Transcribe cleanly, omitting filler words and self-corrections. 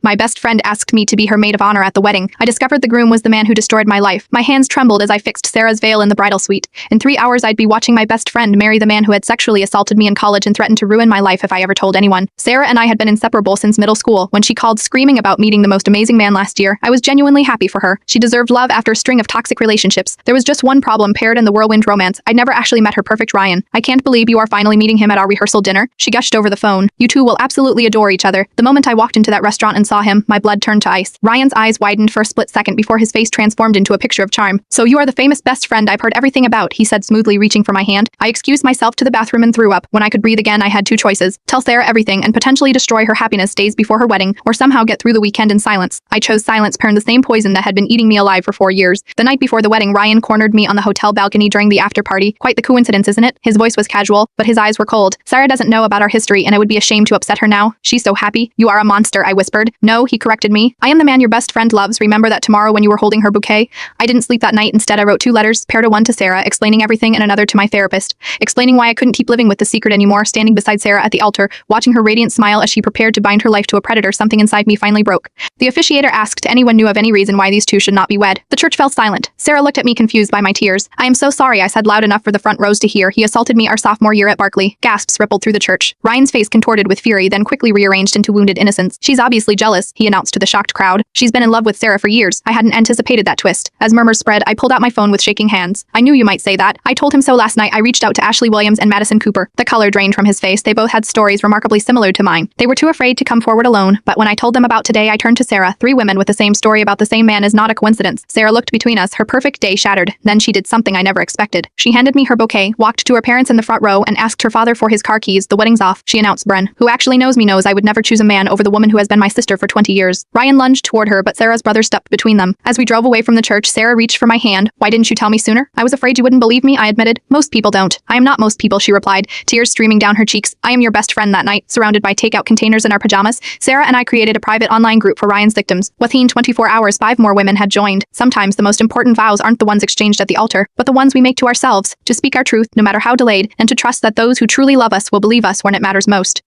My best friend asked me to be her maid of honor at the wedding. I discovered the groom was the man who destroyed my life. My hands trembled as I fixed Sarah's veil in the bridal suite. In 3 hours I'd be watching my best friend marry the man who had sexually assaulted me in college and threatened to ruin my life if I ever told anyone. Sarah and I had been inseparable since middle school. When she called screaming about meeting the most amazing man last year, I was genuinely happy for her. She deserved love after a string of toxic relationships. There was just one problem paired in the whirlwind romance. I'd never actually met her perfect Ryan. I can't believe you are finally meeting him at our rehearsal dinner. She gushed over the phone. You two will absolutely adore each other. The moment I walked into that restaurant and saw him, my blood turned to ice. Ryan's eyes widened for a split second before his face transformed into a picture of charm. So you are the famous best friend I've heard everything about, he said smoothly, reaching for my hand. I excused myself to the bathroom and threw up. When I could breathe again, I had two choices. Tell Sarah everything and potentially destroy her happiness days before her wedding, or somehow get through the weekend in silence. I chose silence, pairing the same poison that had been eating me alive for 4 years. The night before the wedding, Ryan cornered me on the hotel balcony during the after party. Quite the coincidence, isn't it? His voice was casual, but his eyes were cold. Sarah doesn't know about our history, and I would be ashamed to upset her now. She's so happy. You are a monster, I whispered. No, he corrected me. I am the man your best friend loves. Remember that tomorrow when you were holding her bouquet? I didn't sleep that night. Instead, I wrote 2 letters, paired one to Sarah, explaining everything, and another to my therapist, explaining why I couldn't keep living with the secret anymore. Standing beside Sarah at the altar, watching her radiant smile as she prepared to bind her life to a predator, something inside me finally broke. The officiator asked if anyone knew of any reason why these two should not be wed. The church fell silent. Sarah looked at me confused by my tears. I am so sorry, I said loud enough for the front rows to hear. He assaulted me our sophomore year at Barkley. Gasps rippled through the church. Ryan's face contorted with fury, then quickly rearranged into wounded innocence. She's obviously jealous, he announced to the shocked crowd. She's been in love with Sarah for years. I hadn't anticipated that twist. As murmurs spread, I pulled out my phone with shaking hands. I knew you might say that. I told him so last night. I reached out to Ashley Williams and Madison Cooper. The color drained from his face. They both had stories remarkably similar to mine. They were too afraid to come forward alone, but when I told them about today, I turned to Sarah. 3 women with the same story about the same man is not a coincidence. Sarah looked between us, her perfect day shattered. Then she did something I never expected. She handed me her bouquet, walked to her parents in the front row, and asked her father for his car keys. The wedding's off, she announced. Bren, who actually knows me, knows I would never choose a man over the woman who has been my sister for 20 years. Ryan lunged toward her, but Sarah's brother stepped between them. As we drove away from the church, Sarah reached for my hand. Why didn't you tell me sooner? I was afraid you wouldn't believe me, I admitted. Most people don't. I am not most people, she replied, tears streaming down her cheeks. I am your best friend. That night, surrounded by takeout containers in our pajamas, Sarah and I created a private online group for Ryan's victims. Within 24 hours, 5 more women had joined. Sometimes the most important vows aren't the ones exchanged at the altar, but the ones we make to ourselves, to speak our truth, no matter how delayed, and to trust that those who truly love us will believe us when it matters most.